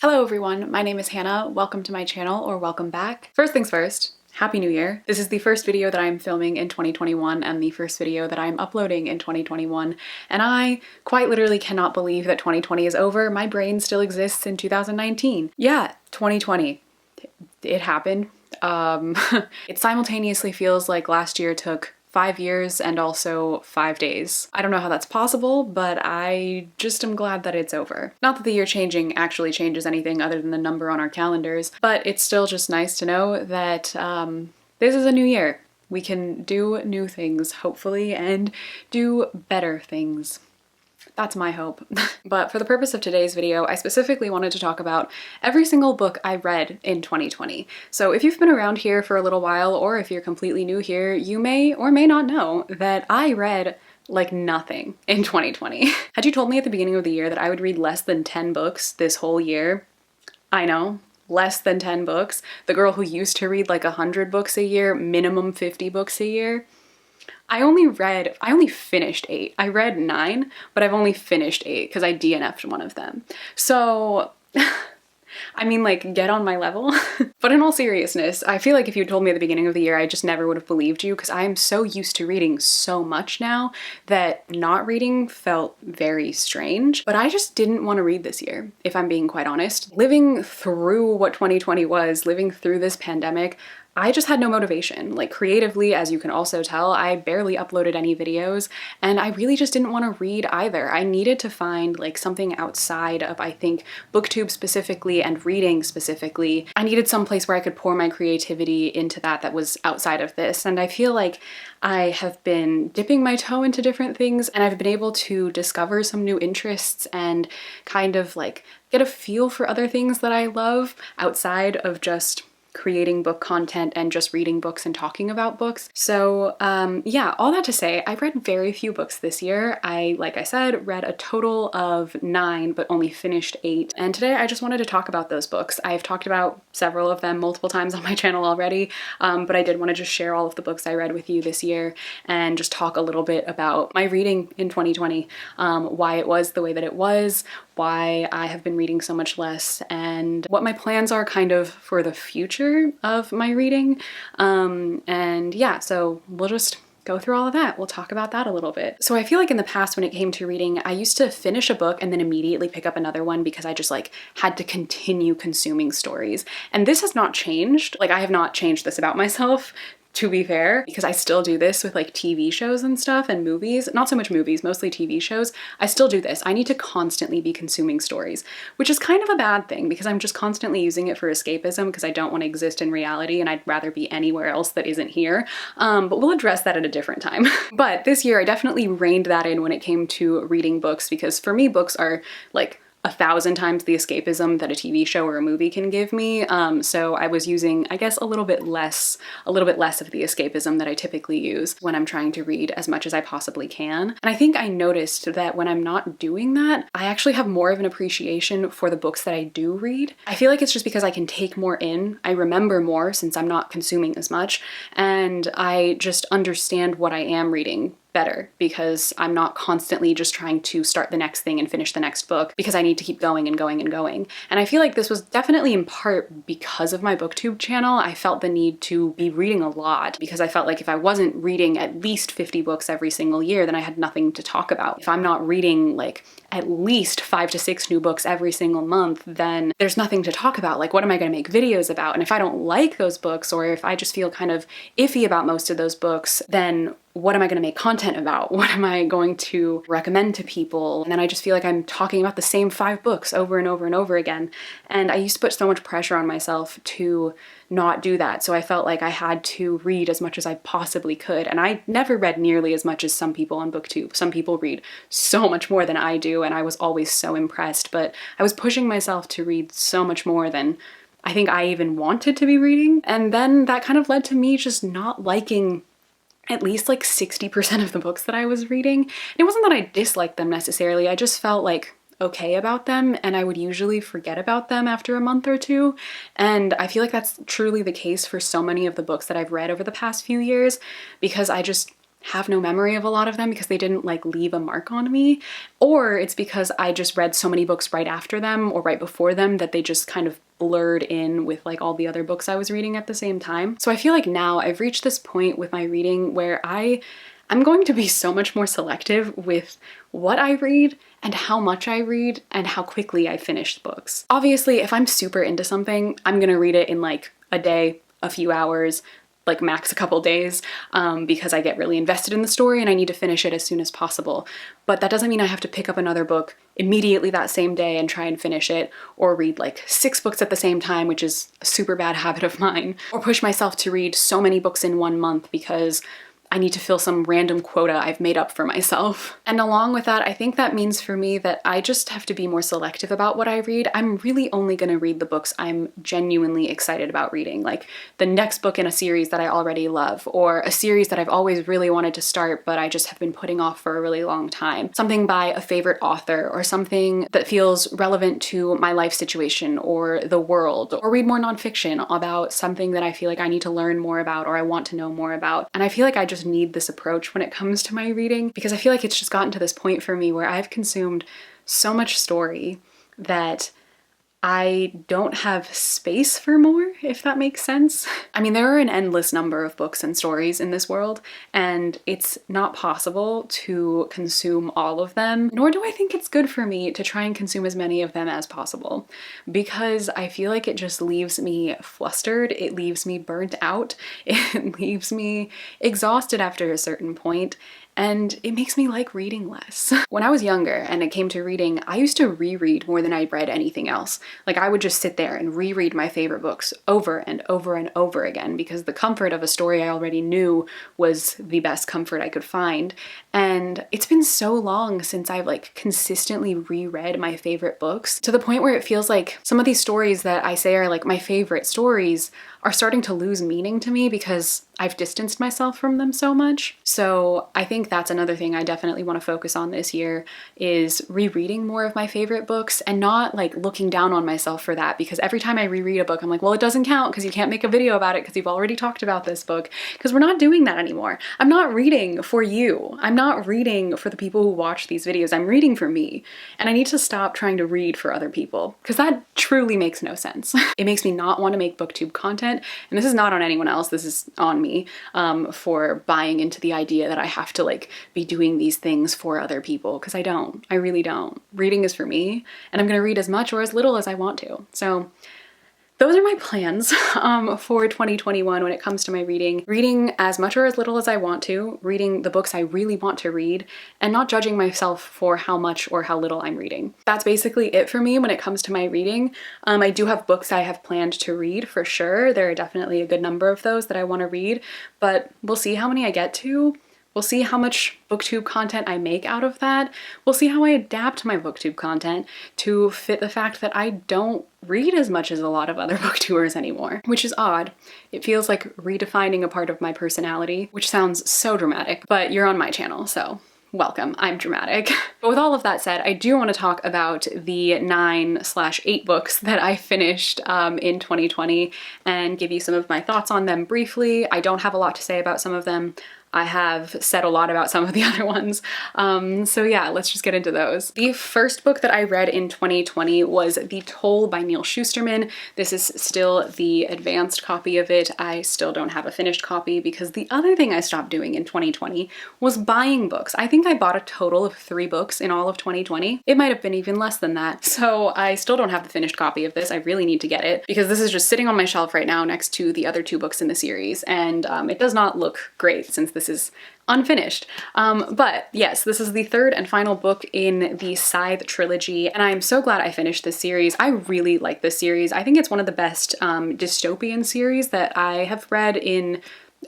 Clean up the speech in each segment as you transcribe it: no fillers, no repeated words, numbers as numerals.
Hello everyone, my name is Hannah. Welcome to my channel, or welcome back. First things first, Happy New Year. This is the first video that I'm filming in 2021 and the first video that I'm uploading in 2021. And I quite literally cannot believe that 2020 is over. My brain still exists in 2019. Yeah, 2020. It happened. It simultaneously feels like last year took 5 years and also 5 days. I don't know how that's possible, but I just am glad that it's over. Not that the year changing actually changes anything other than the number on our calendars, but it's still just nice to know that this is a new year. We can do new things, hopefully, and do better things. That's my hope. But for the purpose of today's video, I specifically wanted to talk about every single book I read in 2020. So if you've been around here for a little while, or if you're completely new here, you may or may not know that I read like nothing in 2020. Had you told me at the beginning of the year that I would read less than 10 books this whole year, I know, less than 10 books, the girl who used to read like 100 books a year, minimum 50 books a year, I only finished 8. I read 9, but I've only finished 8 because I DNF'd one of them. So, I mean, like, get on my level. But in all seriousness, I feel like if you told me at the beginning of the year, I just never would have believed you, because I am so used to reading so much now that not reading felt very strange. But I just didn't want to read this year, if I'm being quite honest. Living through what 2020 was, living through this pandemic, I just had no motivation. Like, creatively, as you can also tell, I barely uploaded any videos, and I really just didn't want to read either. I needed to find like something outside of, I think, booktube specifically and reading specifically. I needed some place where I could pour my creativity into that was outside of this, and I feel like I have been dipping my toe into different things, and I've been able to discover some new interests and kind of like get a feel for other things that I love outside of just creating book content and just reading books and talking about books. So yeah, all that to say, I read very few books this year. Like I said, read a total of 9, but only finished 8. And today I just wanted to talk about those books. I've talked about several of them multiple times on my channel already, but I did want to just share all of the books I read with you this year and just talk a little bit about my reading in 2020, why it was the way that it was, why I have been reading so much less, and what my plans are kind of for the future of my reading. And yeah, so we'll just go through all of that. We'll talk about that a little bit. So I feel like in the past, when it came to reading, I used to finish a book and then immediately pick up another one because I just like had to continue consuming stories. And this has not changed. Like, I have not changed this about myself, to be fair, because I still do this with like TV shows and stuff and movies. Not so much movies, mostly TV shows. I still do this. I need to constantly be consuming stories, which is kind of a bad thing because I'm just constantly using it for escapism because I don't want to exist in reality and I'd rather be anywhere else that isn't here. But we'll address that at a different time. But this year I definitely reined that in when it came to reading books, because for me, books are like 1,000 times the escapism that a TV show or a movie can give me. So I was using, I guess, a little bit less of the escapism that I typically use when I'm trying to read as much as I possibly can. And I think I noticed that when I'm not doing that, I actually have more of an appreciation for the books that I do read. I feel like it's just because I can take more in, I remember more since I'm not consuming as much, and I just understand what I am reading better because I'm not constantly just trying to start the next thing and finish the next book because I need to keep going and going and going. And I feel like this was definitely in part because of my booktube channel. I felt the need to be reading a lot because I felt like if I wasn't reading at least 50 books every single year, then I had nothing to talk about. If I'm not reading like at least 5 to 6 new books every single month, then there's nothing to talk about. Like, what am I going to make videos about? And if I don't like those books, or if I just feel kind of iffy about most of those books, then what am I going to make content about? What am I going to recommend to people? And then I just feel like I'm talking about the same 5 books over and over and over again. And I used to put so much pressure on myself to not do that. So I felt like I had to read as much as I possibly could. And I never read nearly as much as some people on BookTube. Some people read so much more than I do, and I was always so impressed. But I was pushing myself to read so much more than I think I even wanted to be reading. And then that kind of led to me just not liking at least like 60% of the books that I was reading. And it wasn't that I disliked them necessarily, I just felt like okay about them, and I would usually forget about them after a month or two. And I feel like that's truly the case for so many of the books that I've read over the past few years, because I just have no memory of a lot of them because they didn't like leave a mark on me, or it's because I just read so many books right after them or right before them that they just kind of blurred in with like all the other books I was reading at the same time. So I feel like now I've reached this point with my reading where I'm going to be so much more selective with what I read and how much I read and how quickly I finish books. Obviously, if I'm super into something, I'm gonna read it in like a day, a few hours, like max a couple days, because I get really invested in the story and I need to finish it as soon as possible. But that doesn't mean I have to pick up another book immediately that same day and try and finish it, or read like 6 books at the same time, which is a super bad habit of mine, or push myself to read so many books in 1 month because I need to fill some random quota I've made up for myself. And along with that, I think that means for me that I just have to be more selective about what I read. I'm really only gonna read the books I'm genuinely excited about reading, like the next book in a series that I already love, or a series that I've always really wanted to start but I just have been putting off for a really long time. Something by a favorite author, or something that feels relevant to my life situation or the world, or read more nonfiction about something that I feel like I need to learn more about or I want to know more about. And I feel like I just need this approach when it comes to my reading, because I feel like it's just gotten to this point for me where I've consumed so much story that I don't have space for more, if that makes sense. I mean, there are an endless number of books and stories in this world, and it's not possible to consume all of them, nor do I think it's good for me to try and consume as many of them as possible, because I feel like it just leaves me flustered, it leaves me burnt out, it leaves me exhausted after a certain point, and it makes me like reading less. When I was younger and it came to reading, I used to reread more than I read anything else. Like I would just sit there and reread my favorite books over and over and over again because the comfort of a story I already knew was the best comfort I could find. And it's been so long since I've like consistently reread my favorite books, to the point where it feels like some of these stories that I say are like my favorite stories are starting to lose meaning to me because I've distanced myself from them so much. So I think that's another thing I definitely want to focus on this year, is rereading more of my favorite books and not like looking down on myself for that, because every time I reread a book, I'm like, well, it doesn't count because you can't make a video about it because you've already talked about this book, because we're not doing that anymore. I'm not reading for you. I'm not reading for the people who watch these videos. I'm reading for me. And I need to stop trying to read for other people, because that truly makes no sense. It makes me not want to make booktube content. And this is not on anyone else, this is on me, for buying into the idea that I have to like be doing these things for other people, because I don't. I really don't. Reading is for me, and I'm gonna read as much or as little as I want to. So those are my plans for 2021 when it comes to my reading. Reading as much or as little as I want to, reading the books I really want to read, and not judging myself for how much or how little I'm reading. That's basically it for me when it comes to my reading. I do have books I have planned to read for sure. There are definitely a good number of those that I want to read, but we'll see how many I get to. We'll see how much booktube content I make out of that. We'll see how I adapt my booktube content to fit the fact that I don't read as much as a lot of other booktubers anymore, which is odd. It feels like redefining a part of my personality, which sounds so dramatic, but you're on my channel, so welcome, I'm dramatic. But with all of that said, I do want to talk about the 9/8 books that I finished in 2020 and give you some of my thoughts on them briefly. I don't have a lot to say about some of them. I have said a lot about some of the other ones. So yeah, let's just get into those. The first book that I read in 2020 was The Toll by Neal Shusterman. This is still the advanced copy of it. I still don't have a finished copy because the other thing I stopped doing in 2020 was buying books. I think I bought a total of 3 books in all of 2020. It might have been even less than that. So I still don't have the finished copy of this. I really need to get it because this is just sitting on my shelf right now next to the other 2 books in the series, and it does not look great since this is unfinished. But yes, this is the 3rd and final book in the Scythe trilogy, and I'm so glad I finished this series. I really like this series. I think it's one of the best dystopian series that I have read in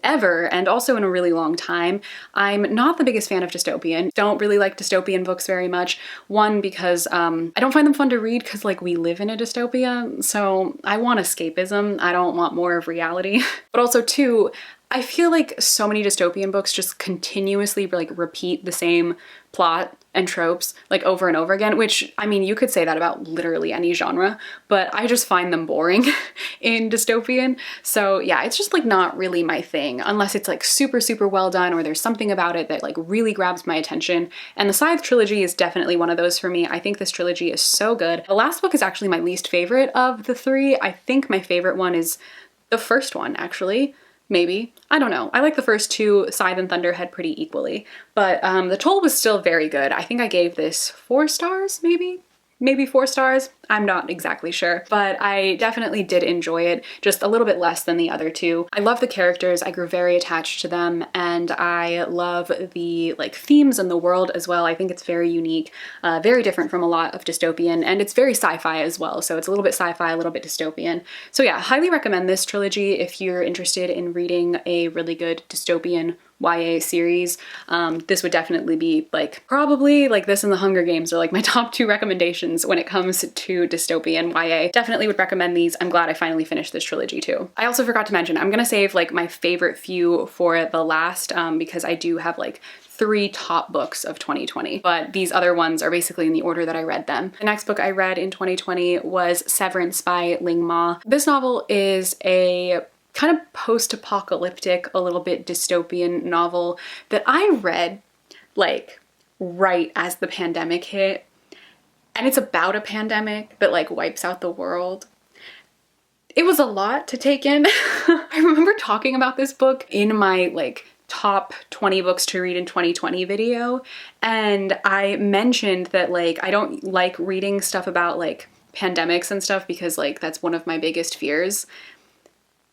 ever, and also in a really long time. I'm not the biggest fan of dystopian. Don't really like dystopian books very much. One, because I don't find them fun to read because like we live in a dystopia, so I want escapism. I don't want more of reality. But also 2, I feel like so many dystopian books just continuously like repeat the same plot and tropes like over and over again, which I mean, you could say that about literally any genre, but I just find them boring in dystopian. So yeah, it's just like not really my thing unless it's like super, super well done or there's something about it that like really grabs my attention. And the Scythe trilogy is definitely one of those for me. I think this trilogy is so good. The last book is actually my least favorite of the three. I think my favorite one is the first one, actually. Maybe. I don't know. I like the first two, Scythe and Thunderhead, pretty equally. But the Toll was still very good. I think I gave this 4 stars, maybe? Maybe 4 stars. I'm not exactly sure, but I definitely did enjoy it, just a little bit less than the other two. I love the characters, I grew very attached to them, and I love the like themes and the world as well. I think it's very unique, very different from a lot of dystopian, and it's very sci-fi as well. So it's a little bit sci-fi, a little bit dystopian. So yeah, highly recommend this trilogy if you're interested in reading a really good dystopian YA series. This would definitely be like, probably like this and The Hunger Games are like my top 2 recommendations when it comes to dystopian YA. Definitely would recommend these. I'm glad I finally finished this trilogy too. I also forgot to mention, I'm gonna save like my favorite few for the last because I do have like 3 top books of 2020, but these other ones are basically in the order that I read them. The next book I read in 2020 was Severance by Lingma. This novel is a kind of post-apocalyptic, a little bit dystopian novel that I read like right as the pandemic hit. And it's about a pandemic that like wipes out the world. It was a lot to take in. I remember talking about this book in my like top 20 books to read in 2020 video. And I mentioned that like I don't like reading stuff about like pandemics and stuff because like that's one of my biggest fears.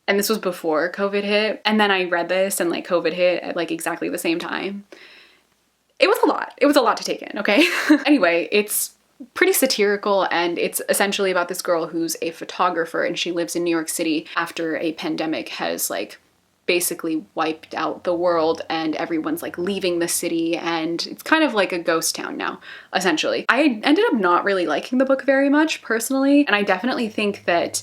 And this was before COVID hit. And then I read this and like COVID hit at like exactly the same time. It was a lot. It was a lot to take in, okay? Anyway, it's pretty satirical and it's essentially about this girl who's a photographer and she lives in New York City after a pandemic has like basically wiped out the world and everyone's like leaving the city and it's kind of like a ghost town now, essentially. I ended up not really liking the book very much personally, and I definitely think that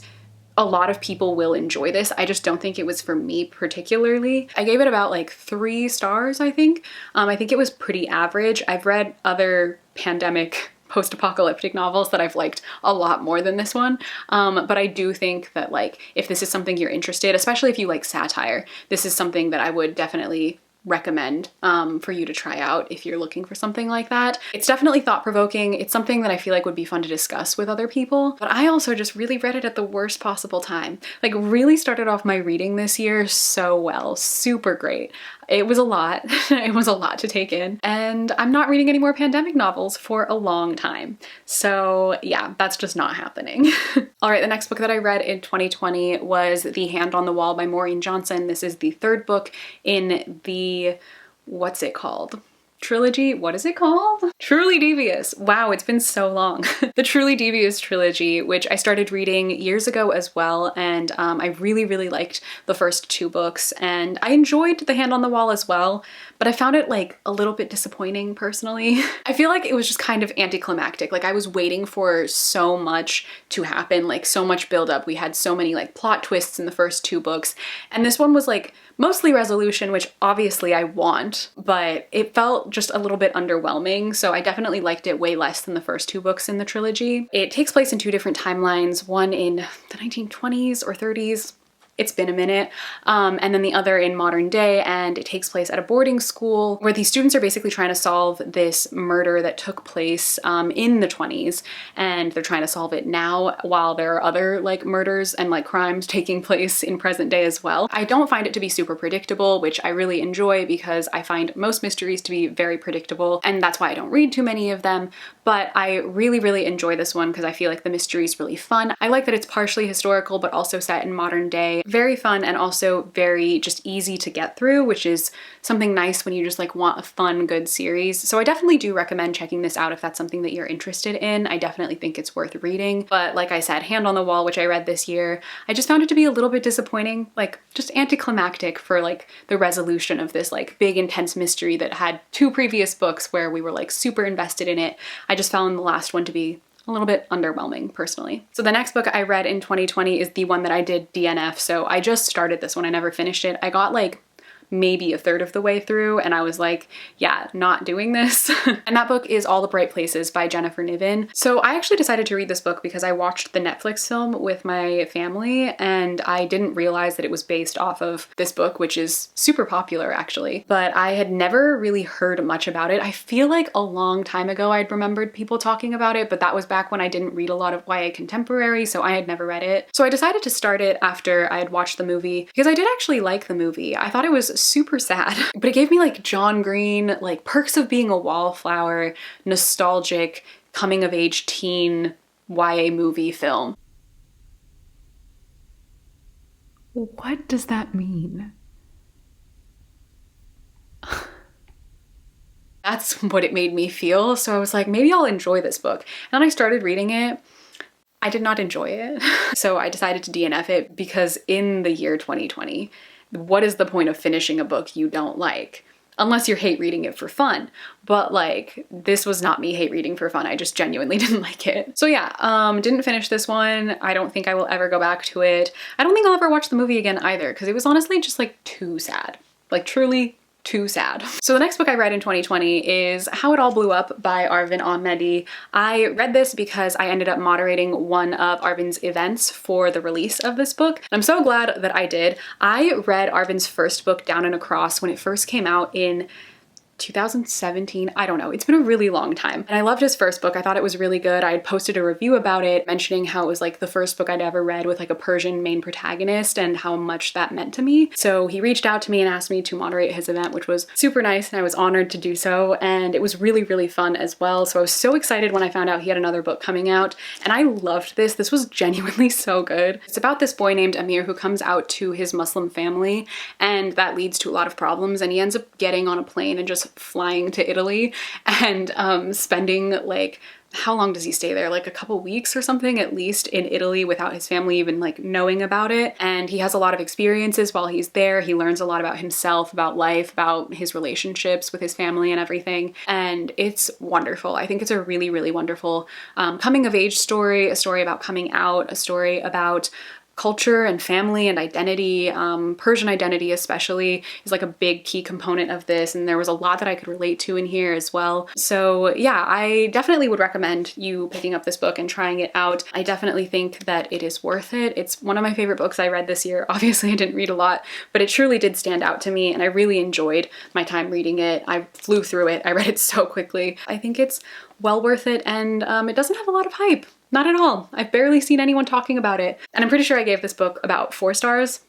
a lot of people will enjoy this. I just don't think it was for me particularly. I gave it about like 3 stars, I think. I think it was pretty average. I've read other pandemic post-apocalyptic novels that I've liked a lot more than this one. But I do think that like, if this is something you're interested, especially if you like satire, this is something that I would definitely recommend for you to try out if you're looking for something like that. It's definitely thought-provoking. It's something that I feel like would be fun to discuss with other people, but I also just really read it at the worst possible time. Like really started off my reading this year so well, super great. It was a lot. It was a lot to take in, and I'm not reading any more pandemic novels for a long time. So yeah, that's just not happening. All right, the next book that I read in 2020 was The Hand on the Wall by Maureen Johnson. This is the 3rd book in the, what's it called? Trilogy? What is it called? Truly Devious. Wow, it's been so long. The Truly Devious trilogy, which I started reading years ago as well, and I really, really liked the first 2 books, and I enjoyed The Hand on the Wall as well, but I found it like a little bit disappointing personally. I feel like it was just kind of anticlimactic. Like I was waiting for so much to happen, like so much buildup. We had so many like plot twists in the first 2 books, and this one was like mostly resolution, which obviously I want, but it felt just a little bit underwhelming. So I definitely liked it way less than the first 2 books in the trilogy. It takes place in 2 different timelines, one in the 1920s or 30s. It's been a minute. And then the other in modern day, and it takes place at a boarding school where these students are basically trying to solve this murder that took place in the 20s, and they're trying to solve it now while there are other like murders and like crimes taking place in present day as well. I don't find it to be super predictable, which I really enjoy because I find most mysteries to be very predictable, and that's why I don't read too many of them. But I really, really enjoy this one because I feel like the mystery is really fun. I like that it's partially historical but also set in modern day. Very fun and also very just easy to get through, which is something nice when you just like want a fun, good series. So I definitely do recommend checking this out if that's something that you're interested in. I definitely think it's worth reading. But like I said, Hand on the Wall, which I read this year, I just found it to be a little bit disappointing, like just anticlimactic for like the resolution of this like big intense mystery that had 2 previous books where we were like super invested in it. I just found the last one to be a little bit underwhelming personally. So the next book I read in 2020 is the one that I did DNF. So I just started this one. I never finished it. I got like maybe a third of the way through, and I was like, yeah, not doing this. And that book is All the Bright Places by Jennifer Niven. So I actually decided to read this book because I watched the Netflix film with my family, and I didn't realize that it was based off of this book, which is super popular actually, but I had never really heard much about it. I feel like a long time ago I'd remembered people talking about it, but that was back when I didn't read a lot of YA contemporary, so I had never read it. So I decided to start it after I had watched the movie because I did actually like the movie. I thought it was super sad, but it gave me like John Green, like Perks of Being a Wallflower, nostalgic, coming of age teen YA movie film. What does that mean? That's what it made me feel. So I was like, maybe I'll enjoy this book. And then I started reading it. I did not enjoy it. So I decided to DNF it because in the year 2020, what is the point of finishing a book you don't like? Unless you hate reading it for fun. But like, this was not me hate reading for fun. I just genuinely didn't like it. So yeah, didn't finish this one. I don't think I will ever go back to it. I don't think I'll ever watch the movie again either, because it was honestly just like too sad. Like truly too sad. So the next book I read in 2020 is How It All Blew Up by Arvin Ahmedi. I read this because I ended up moderating one of Arvin's events for the release of this book. And I'm so glad that I did. I read Arvin's first book, Down and Across, when it first came out in 2017. I don't know. It's been a really long time. And I loved his first book. I thought it was really good. I had posted a review about it mentioning how it was like the first book I'd ever read with like a Persian main protagonist and how much that meant to me. So he reached out to me and asked me to moderate his event, which was super nice, and I was honored to do so. And it was really, really fun as well. So I was so excited when I found out he had another book coming out, and I loved this. This was genuinely so good. It's about this boy named Amir who comes out to his Muslim family, and that leads to a lot of problems, and he ends up getting on a plane and just flying to Italy and spending like, how long does he stay there? Like a couple weeks or something at least in Italy without his family even like knowing about it. And he has a lot of experiences while he's there. He learns a lot about himself, about life, about his relationships with his family and everything. And it's wonderful. I think it's a really, really wonderful coming of age story, a story about coming out, a story about culture and family and identity. Persian identity especially is like a big key component of this, and there was a lot that I could relate to in here as well. So yeah, I definitely would recommend you picking up this book and trying it out. I definitely think that it is worth it. It's one of my favorite books I read this year. Obviously I didn't read a lot, but it truly did stand out to me, and I really enjoyed my time reading it. I flew through it. I read it so quickly. I think it's well worth it, and it doesn't have a lot of hype. Not at all. I've barely seen anyone talking about it. And I'm pretty sure I gave this book about 4 stars.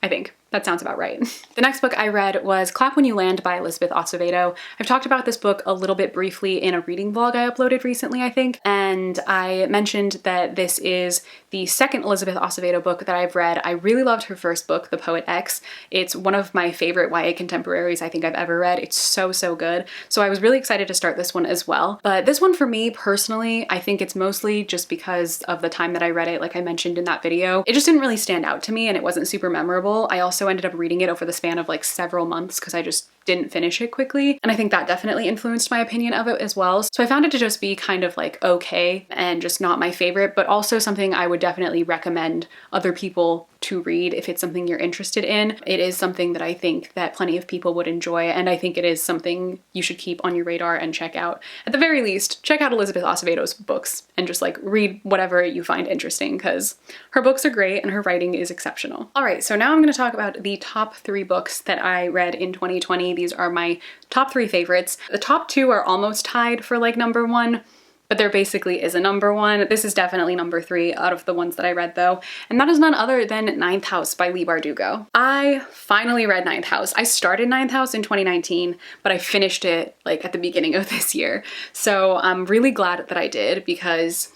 I think. That sounds about right. The next book I read was Clap When You Land by Elizabeth Osievato. I've talked about this book a little bit briefly in a reading vlog I uploaded recently, I think, and I mentioned that this is the second Elizabeth Osievato book that I've read. I really loved her first book, The Poet X. It's one of my favorite YA contemporaries I think I've ever read. It's so, so good. So I was really excited to start this one as well. But this one for me personally, I think it's mostly just because of the time that I read it, like I mentioned in that video. It just didn't really stand out to me, and it wasn't super memorable. I also ended up reading it over the span of like several months because I just didn't finish it quickly, and I think that definitely influenced my opinion of it as well. So I found it to just be kind of like okay and just not my favorite, but also something I would definitely recommend other people to read if it's something you're interested in. It is something that I think that plenty of people would enjoy, and I think it is something you should keep on your radar and check out. At the very least, check out Elizabeth Osievato's books and just like read whatever you find interesting, because her books are great and her writing is exceptional. All right, so now I'm going to talk about the top 3 books that I read in 2020. These are my top 3 favorites. The top 2 are almost tied for like number 1, but there basically is a number 1. This is definitely number 3 out of the ones that I read though, and that is none other than Ninth House by Leigh Bardugo. I finally read Ninth House. I started Ninth House in 2019, but I finished it like at the beginning of this year. So I'm really glad that I did, because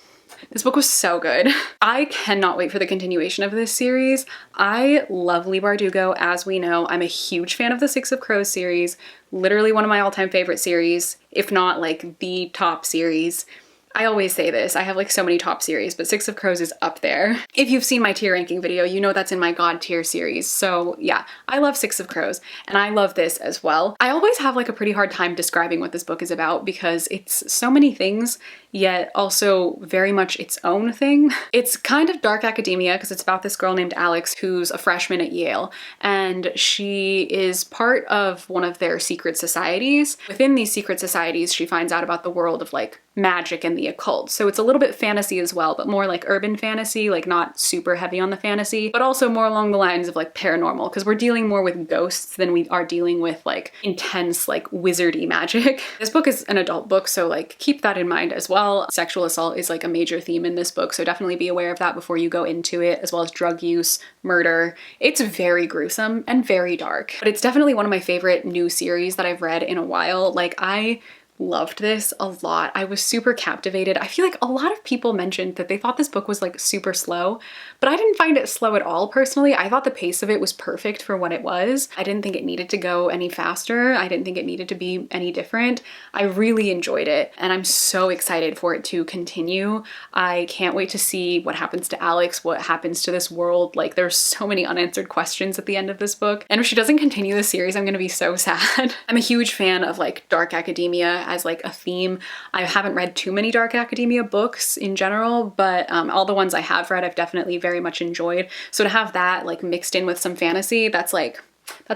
this book was so good. I cannot wait for the continuation of this series. I love Leigh Bardugo, as we know. I'm a huge fan of the Six of Crows series, literally one of my all-time favorite series, if not like the top series. I always say this, I have like so many top series, but Six of Crows is up there. If you've seen my tier ranking video, you know that's in my God tier series. So yeah, I love Six of Crows, and I love this as well. I always have like a pretty hard time describing what this book is about because it's so many things yet also very much its own thing. It's kind of dark academia because it's about this girl named Alex who's a freshman at Yale, and she is part of one of their secret societies. Within these secret societies, she finds out about the world of like magic and the occult. So it's a little bit fantasy as well, but more like urban fantasy, like not super heavy on the fantasy, but also more along the lines of like paranormal, because we're dealing more with ghosts than we are dealing with like intense like wizardy magic. This book is an adult book, so like keep that in mind as well. Sexual assault is like a major theme in this book, so definitely be aware of that before you go into it, as well as drug use, murder. It's very gruesome and very dark, but it's definitely one of my favorite new series that I've read in a while. Like, I loved this a lot. I was super captivated. I feel like a lot of people mentioned that they thought this book was like super slow, but I didn't find it slow at all personally. I thought the pace of it was perfect for what it was. I didn't think it needed to go any faster. I didn't think it needed to be any different. I really enjoyed it, and I'm so excited for it to continue. I can't wait to see what happens to Alex, what happens to this world. Like, there's so many unanswered questions at the end of this book, and if she doesn't continue the series, I'm gonna be so sad. I'm a huge fan of like dark academia as like a theme. I haven't read too many dark academia books in general, but all the ones I have read I've definitely very much enjoyed. So to have that like mixed in with some fantasy, that's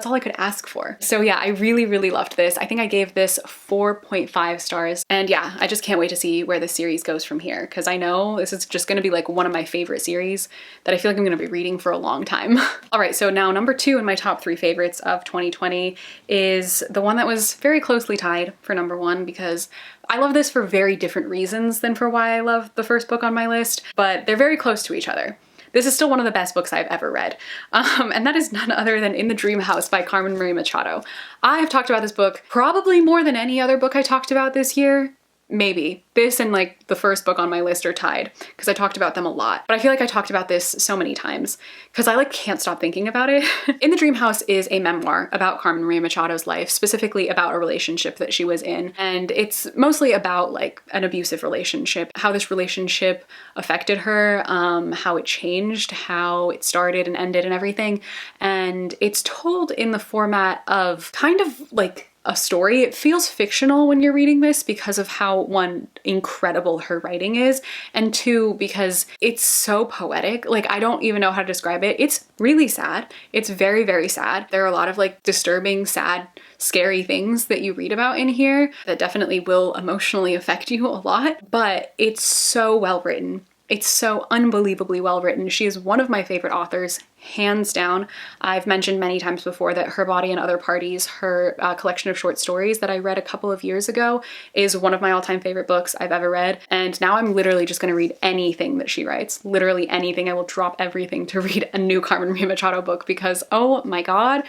all I could ask for. So yeah, I really, really loved this. I think I gave this 4.5 stars. And yeah, I just can't wait to see where the series goes from here, because I know this is just gonna be like one of my favorite series that I feel like I'm gonna be reading for a long time. All right, so now number 2 in my top 3 favorites of 2020 is the one that was very closely tied for number 1, because I love this for very different reasons than for why I love the first book on my list, but they're very close to each other. This is still one of the best books I've ever read, and that is none other than In the Dream House by Carmen Maria Machado. I have talked about this book probably more than any other book I talked about this year. Maybe. This and like the first book on my list are tied because I talked about them a lot. But I feel like I talked about this so many times because I like can't stop thinking about it. In the Dream House is a memoir about Carmen Maria Machado's life, specifically about a relationship that she was in. And it's mostly about like an abusive relationship, how this relationship affected her, how it changed, how it started and ended and everything. And it's told in the format of kind of like a story. It feels fictional when you're reading this because of how, one, incredible her writing is, and two, because it's so poetic. Like, I don't even know how to describe it. It's really sad. It's very, very sad. There are a lot of like disturbing, sad, scary things that you read about in here that definitely will emotionally affect you a lot, but it's so well written. It's so unbelievably well written. She is one of my favorite authors, hands down. I've mentioned many times before that Her Body and Other Parties, her collection of short stories that I read a couple of years ago, is one of my all-time favorite books I've ever read. And now I'm literally just gonna read anything that she writes. Literally anything. I will drop everything to read a new Carmen Maria Machado book because, oh my God,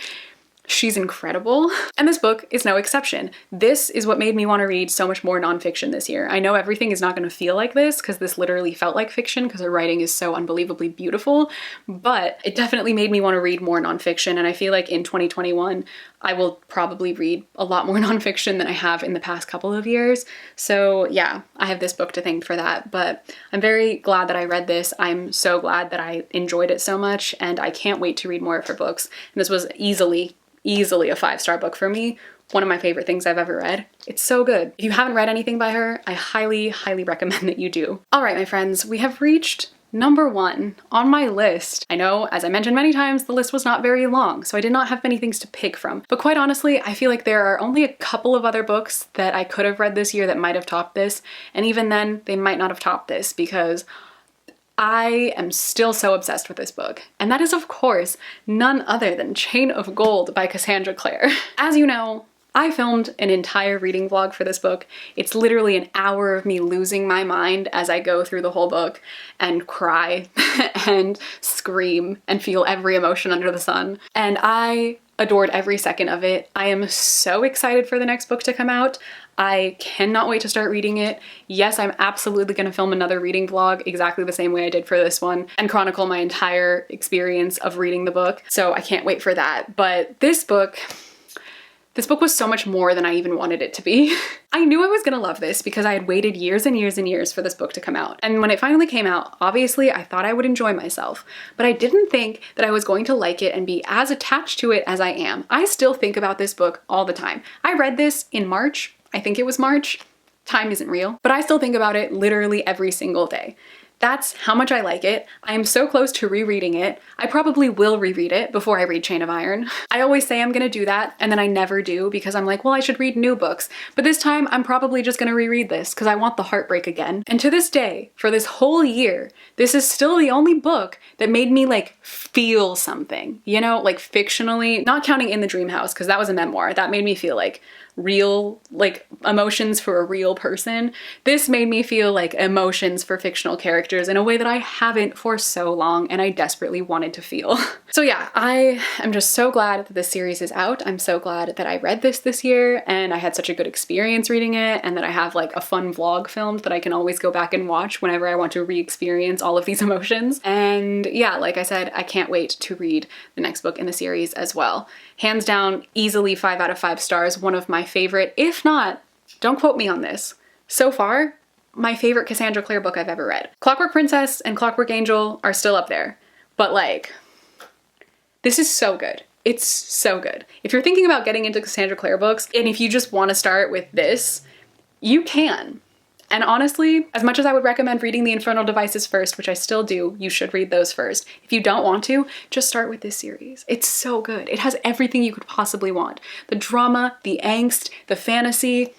she's incredible. And this book is no exception. This is what made me want to read so much more nonfiction this year. I know everything is not going to feel like this because this literally felt like fiction because her writing is so unbelievably beautiful, but it definitely made me want to read more nonfiction. And I feel like in 2021, I will probably read a lot more nonfiction than I have in the past couple of years. So yeah, I have this book to thank for that, but I'm very glad that I read this. I'm so glad that I enjoyed it so much, and I can't wait to read more of her books. And this was easily a 5-star book for me. One of my favorite things I've ever read. It's so good. If you haven't read anything by her, I highly, highly recommend that you do. All right, my friends, we have reached number 1 on my list. I know, as I mentioned many times, the list was not very long, so I did not have many things to pick from. But quite honestly, I feel like there are only a couple of other books that I could have read this year that might have topped this, and even then, they might not have topped this because I am still so obsessed with this book, and that is, of course, none other than Chain of Gold by Cassandra Clare. As you know, I filmed an entire reading vlog for this book. It's literally an hour of me losing my mind as I go through the whole book and cry and scream and feel every emotion under the sun. And I adored every second of it. I am so excited for the next book to come out. I cannot wait to start reading it. Yes, I'm absolutely gonna film another reading vlog exactly the same way I did for this one and chronicle my entire experience of reading the book. So I can't wait for that. But this book was so much more than I even wanted it to be. I knew I was gonna love this because I had waited years and years and years for this book to come out. And when it finally came out, obviously I thought I would enjoy myself, but I didn't think that I was going to like it and be as attached to it as I am. I still think about this book all the time. I read this in March. I think it was March. time isn't real, but I still think about it literally every single day. That's how much I like it. I am so close to rereading it. I probably will reread it before I read Chain of Iron. I always say I'm gonna do that, and then I never do because I'm like, well, I should read new books. But this time, I'm probably just gonna reread this because I want the heartbreak again. And to this day, for this whole year, this is still the only book that made me like feel something, you know, like fictionally, not counting In the Dream House, because that was a memoir. That made me feel like real, like emotions for a real person. This made me feel like emotions for fictional characters in a way that I haven't for so long and I desperately wanted to feel. So yeah, I am just so glad that this series is out. I'm so glad that I read this year and I had such a good experience reading it, and that I have like a fun vlog filmed that I can always go back and watch whenever I want to re-experience all of these emotions. And yeah, like I said, I can't wait to read the next book in the series as well. Hands down, easily 5 out of 5 stars, one of my favorite, if not, don't quote me on this, so far, my favorite Cassandra Clare book I've ever read. Clockwork Princess and Clockwork Angel are still up there, but like, this is so good. It's so good. If you're thinking about getting into Cassandra Clare books, and if you just want to start with this, you can. And honestly, as much as I would recommend reading The Infernal Devices first, which I still do, you should read those first. If you don't want to, just start with this series. It's so good. It has everything you could possibly want. The drama, the angst, the fantasy.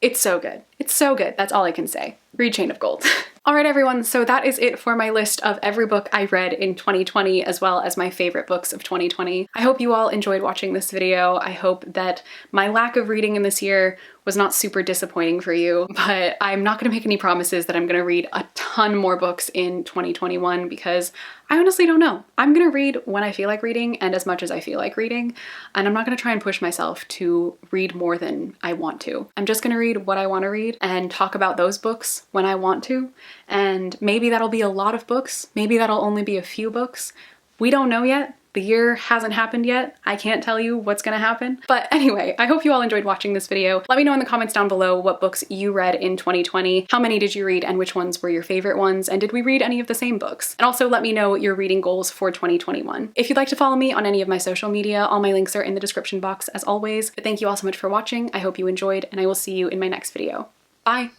It's so good. It's so good. That's all I can say. Read Chain of Gold. All right, everyone, so that is it for my list of every book I read in 2020, as well as my favorite books of 2020. I hope you all enjoyed watching this video. I hope that my lack of reading in this year was not super disappointing for you, but I'm not gonna make any promises that I'm gonna read a ton more books in 2021 because I honestly don't know. I'm gonna read when I feel like reading and as much as I feel like reading, and I'm not gonna try and push myself to read more than I want to. I'm just gonna read what I wanna read and talk about those books when I want to, and maybe that'll be a lot of books, maybe that'll only be a few books. We don't know yet. The year hasn't happened yet. I can't tell you what's gonna happen. But anyway, I hope you all enjoyed watching this video. Let me know in the comments down below what books you read in 2020, how many did you read, and which ones were your favorite ones, and did we read any of the same books? And also let me know your reading goals for 2021. If you'd like to follow me on any of my social media, all my links are in the description box as always. But thank you all so much for watching. I hope you enjoyed, and I will see you in my next video. Bye!